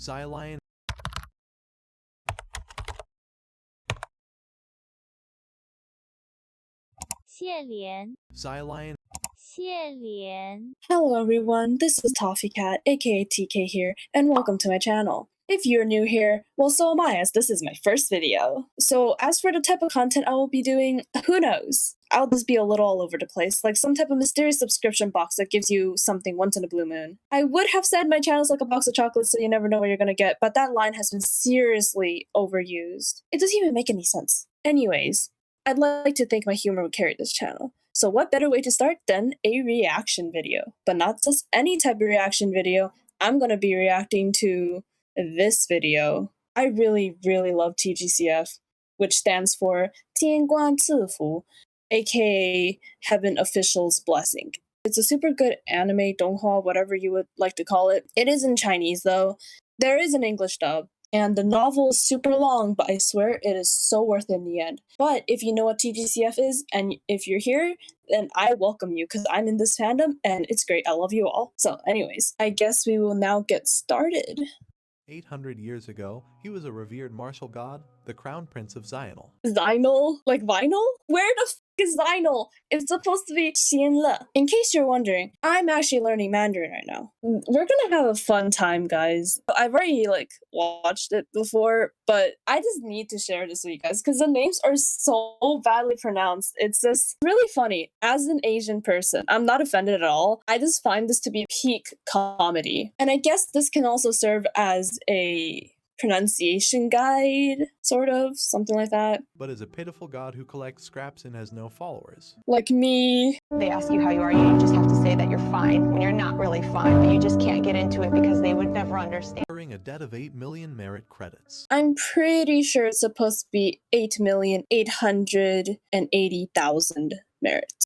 Xie Lian. Xie Lian, Xie Lian. Xie Lian. Hello everyone, this is Toffee Cat, aka TK here, and welcome to my channel. If you're new here, well so am I, as this is my first video. So as for the type of content I will be doing, who knows? I'll just be a little all over the place, like some type of mysterious subscription box that gives you something once in a blue moon. I would have said my channel's like a box of chocolates so you never know what you're gonna get, but that line has been seriously overused. It doesn't even make any sense. Anyways, I'd like to think my humor would carry this channel. So what better way to start than a reaction video? But not just any type of reaction video. I'm going to be reacting to this video. I really love TGCF, which stands for Tian Guan aka Heaven Official's Blessing. It's a super good anime, donghua, whatever you would like to call it. It is in Chinese though. There is an English dub. And the novel is super long, but I swear it is so worth it in the end. But if you know what TGCF is, and if you're here, then I welcome you, because I'm in this fandom, and it's great. I love you all. So anyways, I guess we will now get started. 800 years ago, he was a revered martial god, the crown prince of Xional. Xional? Like vinyl? Where the f is Xional? It's supposed to be Xianle. In case you're wondering, I'm actually learning Mandarin right now. We're gonna have a fun time, guys. I've already watched it before, but I just need to share this with you guys because the names are so badly pronounced. It's just really funny. As an Asian person, I'm not offended at all. I just find this to be peak comedy. And I guess this can also serve as a pronunciation guide, sort of, something like that. But is a pitiful god who collects scraps and has no followers. Like me. They ask you how you are, you just have to say that you're fine when you're not really fine, but you just can't get into it because they would never understand. Incurring a debt of 8 million merit credits. I'm pretty sure it's supposed to be 8,880,000 merits.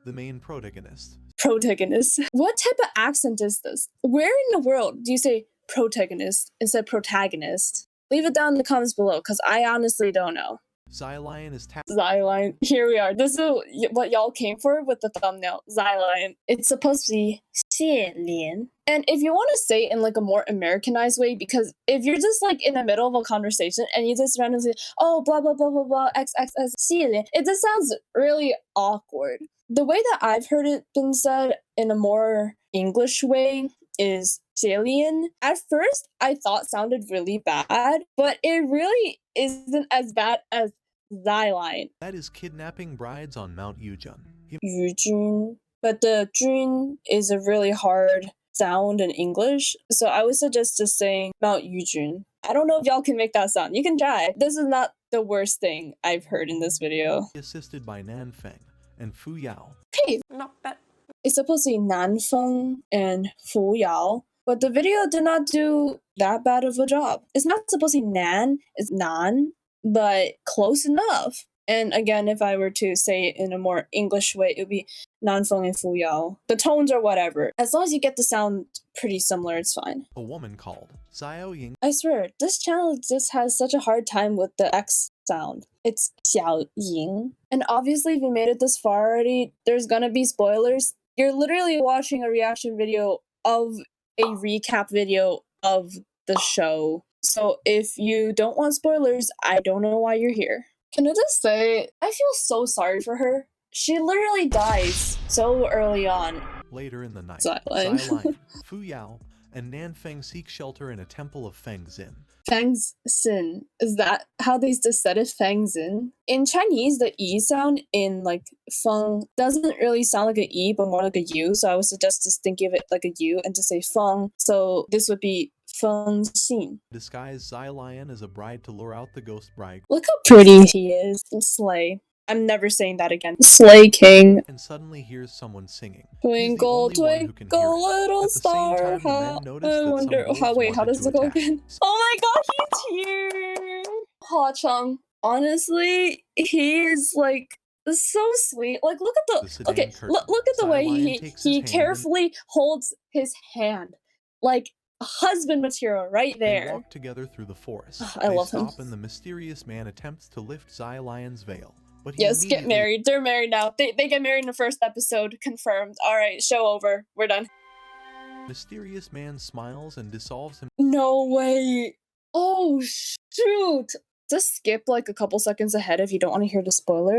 The main protagonist. Protagonist. What type of accent is this? Where in the world do you say protagonist instead of protagonist? Leave it down in the comments below, because I honestly don't know. Xie Lian is Xie Lian. Here we are. This is what y'all came for with the thumbnail. Xie Lian. It's supposed to be Xie Lian. And if you want to say it in like a more Americanized way, because if you're just like in the middle of a conversation and you just randomly say, oh, blah, blah, blah, blah, blah, XXX, Xie Lian, it just sounds really awkward. The way that I've heard it been said in a more English way is Xie Lian. At first, I thought sounded really bad, but it really isn't as bad as Xie Lian. That is kidnapping brides on Mount Yujun. Yujun. But the Jun is a really hard sound in English, so I would suggest just saying Mount Yujun. I don't know if y'all can make that sound. You can try. This is not the worst thing I've heard in this video. Assisted by Nan Feng and Fu Yao. Hey, Not bad. it's supposed to be Nan Feng and Fu Yao, but the video did not do that bad of a job. It's not supposed to be Nan, it's Nan, but close enough. And again, if I were to say it in a more English way, it would be Nan Feng and Fu Yao. The tones are whatever. As long as you get the sound pretty similar, it's fine. A woman called Xiao Ying. I swear, this channel just has such a hard time with the X sound. It's Xiao Ying. And obviously, if you made it this far already, there's gonna be spoilers. You're literally watching a reaction video of a recap video of the show. So if you don't want spoilers, I don't know why you're here. Can I just say, I feel so sorry for her. She literally dies so early on. Later in the night, Xie Xie Lian. Lian, Fu Yao, and Nan Feng seek shelter in a temple of Feng Xin. Feng Xin. Is that how they just said it? Feng Xin? In Chinese, the E sound in like Feng doesn't really sound like an E, but more like a U. So I would suggest just think of it like a U and just say Feng. So this would be Feng Xin. Disguise Xie Lian as a bride to lure out the ghost bride. Look how pretty he is. Slay. I'm never saying that again. Slay King. And suddenly hears someone singing. Twinkle, He's the only one who can hear twinkle, it. little At the same star, time, the how men notice I that some wonder. wolves How wait? How wanted does to it go attack. again? Oh my God, he's here. Ha Cheng. Honestly, he is like so sweet. Like, look at The the sedan okay. curtain. Look at the Xie way Lian he takes his he hand and- carefully holds his hand, like husband material right They there. walk together through the forest. I love they him. stop and the mysterious man attempts to lift Xie Lian's veil. But he Yes, get immediately- married. They're married now. They get married in the first episode. Confirmed. All right, show over. We're done. Mysterious man smiles and dissolves him. No No way. Oh, shoot. Just skip like a couple seconds ahead if you don't want to hear the spoiler.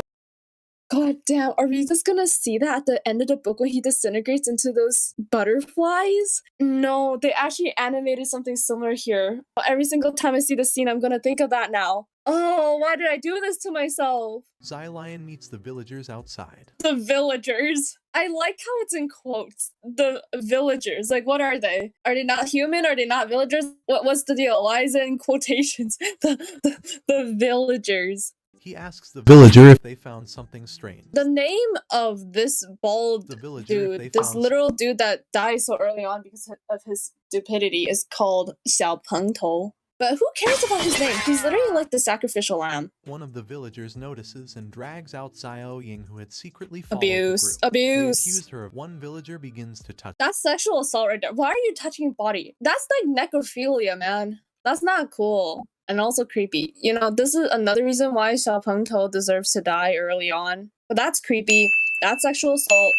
God damn, are we just gonna see that at the end of the book when he disintegrates into those butterflies? No, they actually animated something similar here. Every single time I see the scene, I'm gonna think of that now. Oh, why did I do this to myself? Xie Lian meets the villagers outside. The villagers. I like how it's in quotes. The villagers. Like, what are they? Are they not human? Are they not villagers? What's the deal? Why is it in quotations? The villagers. He asks the villager if they found something strange. The name of this bald The villager, if they dude, this found literal dude that dies so early on because of his stupidity, is called Xiao Pengtou. But who cares about his name? He's literally like the sacrificial lamb. One of the villagers notices and drags out Xiao Ying, who had secretly followed Abuse. the group. They Abuse. accused her. One villager begins to touch. That's sexual assault right there. Why are you touching body? That's like necrophilia, man. That's not cool. And also creepy. You know, this is another reason why Xiao Pengtou deserves to die early on. But that's creepy. That's sexual assault.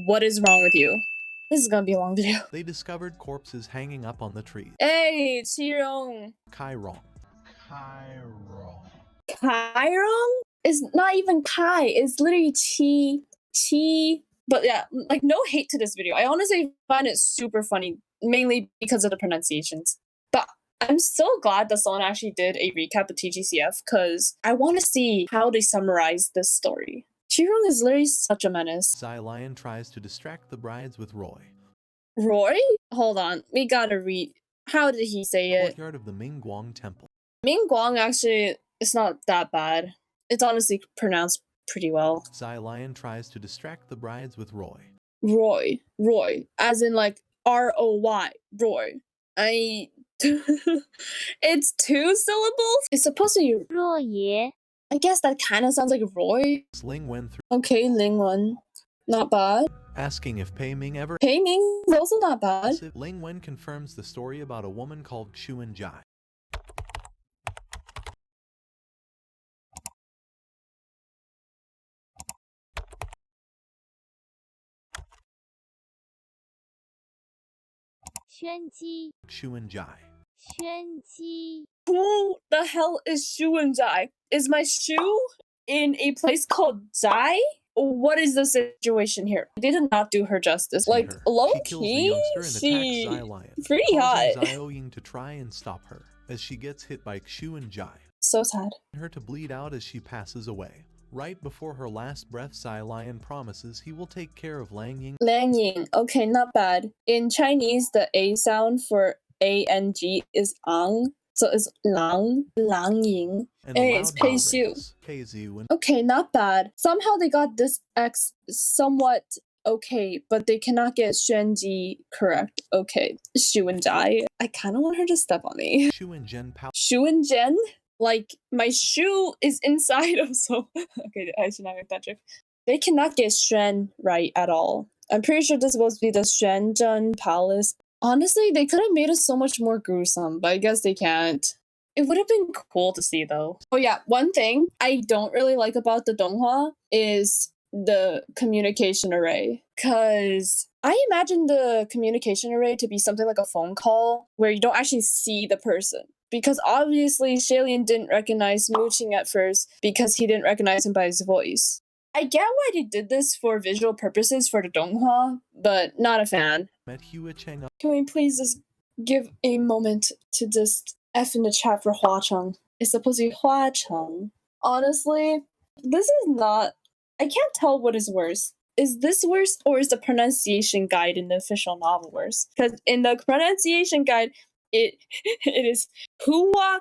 What is wrong with you? This is gonna be a long video. They discovered corpses hanging up on the trees. Hey, Qirong. Chiron. Chiron? It's not even Kai. It's literally Chi. But yeah, like no hate to this video. I honestly find it super funny, mainly because of the pronunciations. But I'm so glad that someone actually did a recap of TGCF because I want to see how they summarize this story. Qirong is literally such a menace. Xie Lian tries to distract the brides with Roy. Roy? Hold on. We gotta read. How did he say it? Courtyard of the Mingguang Temple. Mingguang actually, it's not that bad. It's honestly pronounced pretty well. Xie Lian tries to distract the brides with Roy. Roy. As in like R-O-Y. Roy. It's 2 syllables? It's supposed to be... 若爷 I guess that kind of sounds like Roy. Ling Wen through, Okay, Ling Wen. Not bad. asking if Pei Ming ever. Pei Ming is also not bad. Ling Wen confirms the story about a woman called Xuan Ji. Xuan Ji Xuan Ji. Xuan Ji Who the hell is Xuan Ji? Is my shoe in a place called Zai? What is the situation here? They did not do her justice. Like, Her. low She kills the key, youngster and attacks Xie Lian, pretty hot. causing Xie Ying to try and stop her as she gets hit by Xuan Ji. So sad. Her to bleed out as she passes away. Right before her last breath, Xie Lian promises he will take care of Lang Ying. Lang Ying. Okay, not bad. In Chinese, the A sound for A-N-G is ang. So it's Lang Ying. And Hey, a it's loud Pei bell Xiu. rings. Pei Xiu and Okay, not bad. Somehow they got this X somewhat okay, but they cannot get Xuan Ji correct. Okay, Xuan Ji. I kind of want her to step on me. Xu and Zhen Pao. Xuan Zhen? Like, my shoe is inside of so... Okay, I should not make that joke. They cannot get Xuan right at all. I'm pretty sure this is supposed to be the Xuanzhen Palace. Honestly, they could have made it so much more gruesome, but I guess they can't. It would have been cool to see, though. Oh yeah, one thing I don't really like about the donghua is the communication array. Because I imagine the communication array to be something like a phone call where you don't actually see the person. Because obviously, Xie Lian didn't recognize Mooching at first because he didn't recognize him by his voice. I get why they did this for visual purposes for the donghua, but not a fan. Met Hua Cheng up. Can we please just give a moment to just F in the chat for Hua Cheng? It's supposed to be Hua Cheng. Honestly, this is not... I can't tell what is worse. Is this worse or is the pronunciation guide in the official novel worse? Because in the pronunciation guide, it is Hua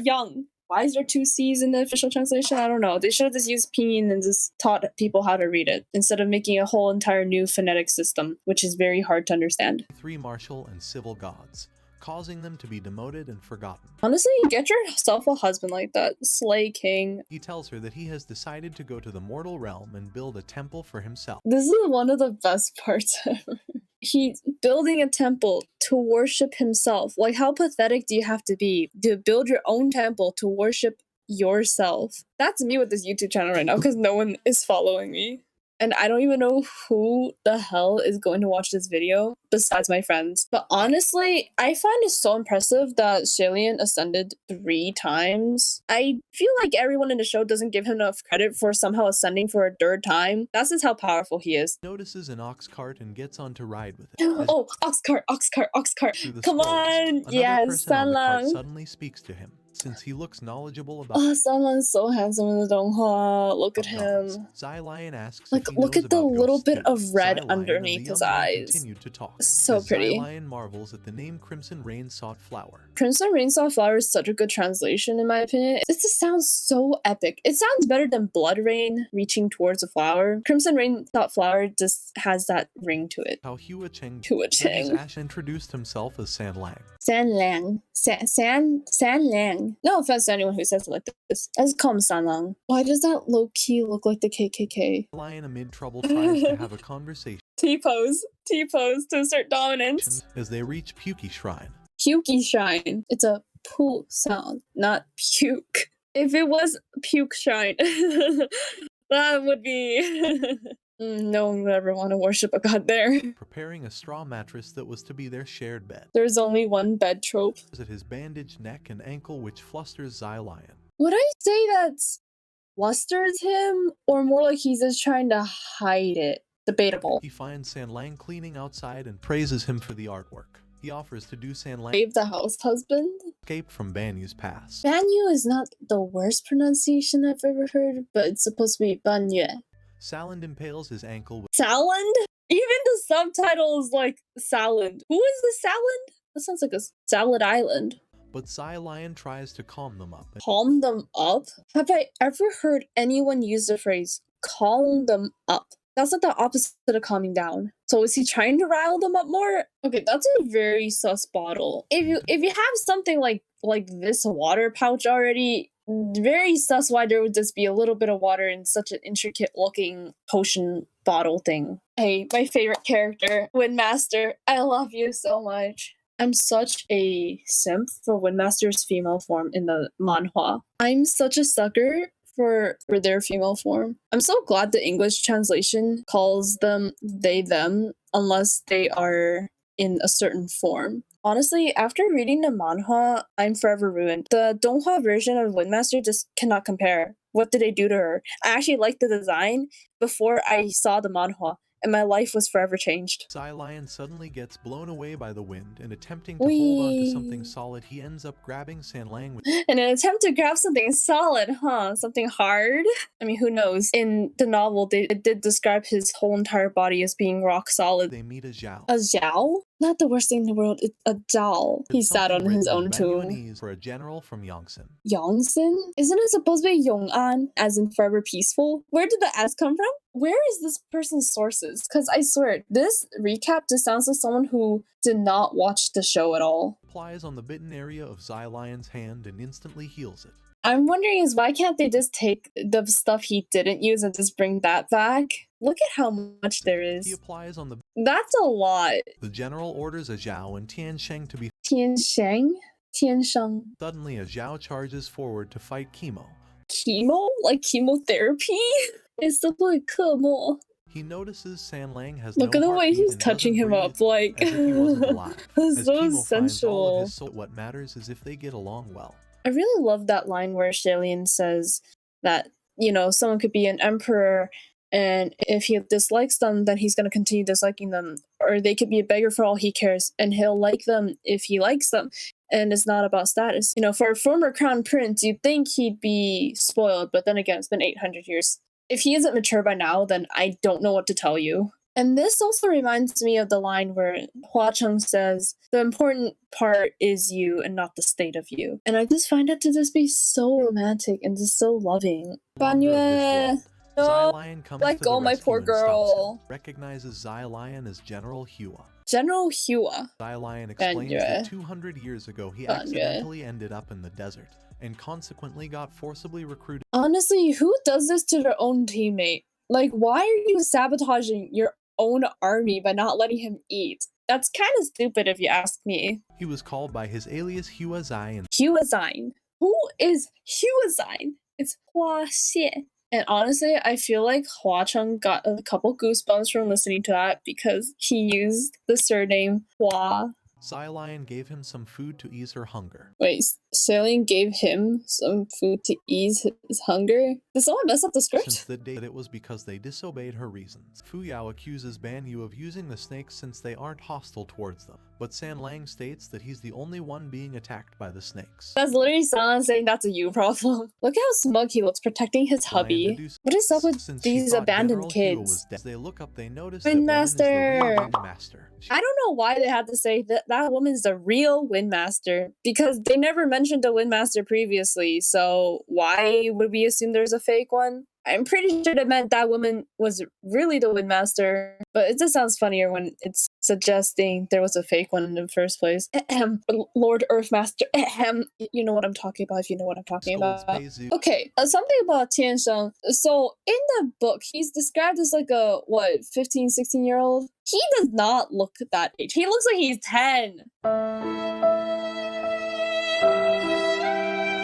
Young. Why is there 2 C's in the official translation? I don't know. They should have just used pinyin and just taught people how to read it instead of making a whole entire new phonetic system, which is very hard to understand. 3 martial and civil gods, causing them to be demoted and forgotten. Honestly, get yourself a husband like that. Slay King. He tells her that he has decided to go to the mortal realm and build a temple for himself. This is one of the best parts ever. He's building a temple to worship himself. Like, how pathetic do you have to be to build your own temple to worship yourself? That's me with this YouTube channel right now because no one is following me. and I don't even know who the hell is going to watch this video besides my friends. But honestly, I find it so impressive that Xie Lian ascended 3 times. I feel like everyone in the show doesn't give him enough credit for somehow ascending for a 3rd time. That's just how powerful he is. Notices an ox cart and gets on to ride with it. Oh, ox cart, ox cart, ox cart. Come on! Another Yes, person on the cart Sanlang. suddenly speaks to him, since he looks knowledgeable about Oh, Sanlang's so handsome in the donghua. Look at gods. him. Xie Lian asks Like, if he look knows at the about little ghosts bit too. of red Xie Lian and underneath the his young man eyes. continued to talk. So as pretty. Xie Lian marvels at the name Crimson Rain sought flower. Crimson Rain Sought Flower is such a good translation in my opinion. It just sounds so epic. It sounds better than Blood Rain reaching towards a flower. Crimson Rain Sought Flower just has that ring to it. How Hua Cheng Hua judges Cheng. Ash introduced himself as San Lang. Sanlang. Sanlang. No offense to anyone who says it like this. I just call him Sanlang. Why does that low-key look like the KKK? Lion amid trouble tries to have a conversation T-pose. T-pose to assert dominance. as they reach Puki Shrine. Pukey Shrine. It's a poo sound, not puke. If it was puke shrine, that would be... No one would ever want to worship a god there. Preparing a straw mattress that was to be their shared bed. There's only one bed trope. At his bandaged neck and ankle, which flusters Xie Lian. Would I say that's flusters him, or more like he's just trying to hide it? Debatable. He finds San Lang cleaning outside and praises him for the artwork. He offers to do San Lang Save the house husband? escape from Banyu's past. Banyu is not the worst pronunciation I've ever heard, but it's supposed to be Banyu. Saland impales his ankle with Saland? Even the subtitle is like Saland. Who is the Saland? That sounds like a salad island. but Xie Lian tries to calm them up. Calm them up? Have I ever heard anyone use the phrase calm them up? That's like the opposite of calming down. So is he trying to rile them up more? Okay, that's a very sus bottle. If you have something like this water pouch already, very sus why there would just be a little bit of water in such an intricate looking potion bottle thing. Hey, my favorite character, Windmaster. I love you so much. I'm such a simp for Windmaster's female form in the manhwa. I'm such a sucker for their female form. I'm so glad the English translation calls them they them unless they are in a certain form. Honestly, after reading the manhwa, I'm forever ruined. The donghua version of Windmaster just cannot compare. What did they do to her? I actually liked the design before I saw the manhwa, and my life was forever changed. Xie Lian suddenly gets blown away by the wind, and attempting to hold on to Whee! something solid, he ends up grabbing San Lang with In an attempt to grab something solid, huh? Something hard? I mean, who knows? In the novel, it did describe his whole entire body as being rock solid. they meet a Zhao. A Zhao? Not the worst thing in the world, it's a Zhao. He It's sat on something his written in own tomb. Banyuanese for a general from Yongsan. Yongsan? Isn't it supposed to be Yong'an, as in forever peaceful? Where did the S come from? Where is this person's sources? Because I swear, this recap just sounds like someone who did not watch the show at all. Applies on the bitten area of Xie Lian's hand and instantly heals it. I'm wondering is why can't they just take the stuff he didn't use and just bring that back? Look at how much there He is. applies on the... That's a lot. The general orders a Zhao and Tian Sheng to be... Tian Sheng? Tian Sheng. Suddenly, a Zhao charges forward to fight Chemo. Chemo? Like chemotherapy? It's the boy Kemo. He notices San Lang has Look no at the way heartbeat he's and touching doesn't him breathe, up, like... as if he wasn't alive. That's As so Chemo finds all of sensual. his soul, what matters is if they get along well. I really love that line where Xie Lian says that, you know, someone could be an emperor and if he dislikes them, then he's going to continue disliking them. Or they could be a beggar for all he cares and he'll like them if he likes them. And it's not about status. You know, for a former crown prince, you'd think he'd be spoiled, but then again, it's been 800 years. If he isn't mature by now, then I don't know what to tell you. And this also reminds me of the line where Hua Cheng says, the important part is you and not the state of you. And I just find it to just be so romantic and just so loving. Longer of this world. No, Xie Lian comes let to go the my rescue poor and stops girl. him. Recognizes Xie Lian as General Hua. General Hua. Xie Lian explains that Banyue. 200 years ago he Banyue. accidentally ended up in the desert and consequently got forcibly recruited. Honestly, who does this to their own teammate? Like, why are you sabotaging your own army by not letting him eat? That's kind of stupid if you ask me. He was called by his alias Hua Zai and Huazine. Who is Huazine? It's Hua Xie. And honestly, I feel like Hua Cheng got a couple goosebumps from listening to that because he used the surname Hua. Xie Lian gave him some food to ease her hunger. Wait, Sylion gave him some food to ease his hunger? Did someone mess up the Since script? the day it was because they disobeyed her reasons. Fu Yao accuses Ban Yu of using the snakes since they aren't hostile towards them, but San Lang states that he's the only one being attacked by the snakes. That's literally someone saying that's a you problem. Look how smug he looks protecting his hubby. What is up with Since she these thought abandoned General Hua kids? was dead, as they look up, they notice Wind that woman is the real Master. Wind Master. I don't know why they had to say that that woman's the real Windmaster, because they never mentioned a Windmaster previously, so why would we assume there's a fake one? I'm pretty sure it meant that woman was really the Windmaster, but it just sounds funnier when it's suggesting there was a fake one in the first place. Lord Earthmaster. You know what I'm talking about if you know what I'm talking Scolds about. Pei Zu. Okay, something about Tian Sheng. So in the book, he's described as like a, what, 15, 16-year-old? He does not look that age. He looks like he's 10.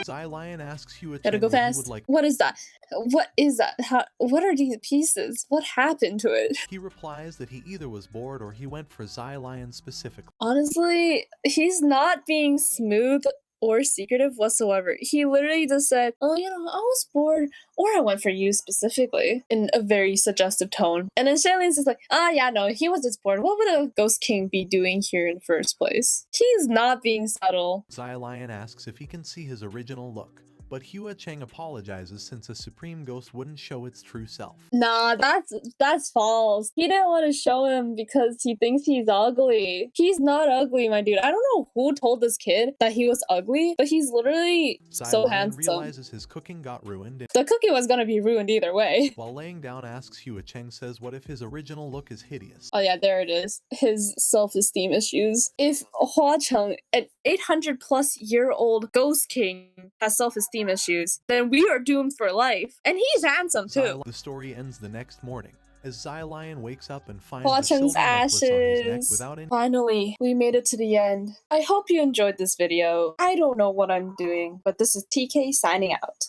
Xie Lian asks Hua Gotta Cheng go what he fast. would like. What is that? What is that? What are these pieces? What happened to it? He replies that he either was bored or he went for Xie Lian specifically. Honestly, he's not being smooth or secretive whatsoever. He literally just said, oh, I was bored, or I went for you specifically, in a very suggestive tone. And then Sylian's just like, yeah, no, he was just bored. What would a Ghost King be doing here in the first place? He's not being subtle. Xie Lian asks if he can see his original look, but Hua Cheng apologizes since a supreme ghost wouldn't show its true self. Nah, that's false. He didn't want to show him because he thinks he's ugly. He's not ugly, my dude. I don't know who told this kid that he was ugly, but he's literally Xie so Lian handsome. realizes his cooking got ruined and The cookie was gonna be ruined either way. while laying down asks Hua Cheng says what if his original look is hideous. Oh yeah, there it is. His self-esteem issues. If Hua Cheng, an 800-plus-year-old ghost king, has self-esteem issues, then we are doomed for life. And he's handsome too. The story ends the next morning as Xie Lian wakes up and finds Hua a silver Cheng's necklace on his neck ashes. without any. Finally, we made it to the end. I hope you enjoyed this video. I don't know what I'm doing, but this is TK signing out.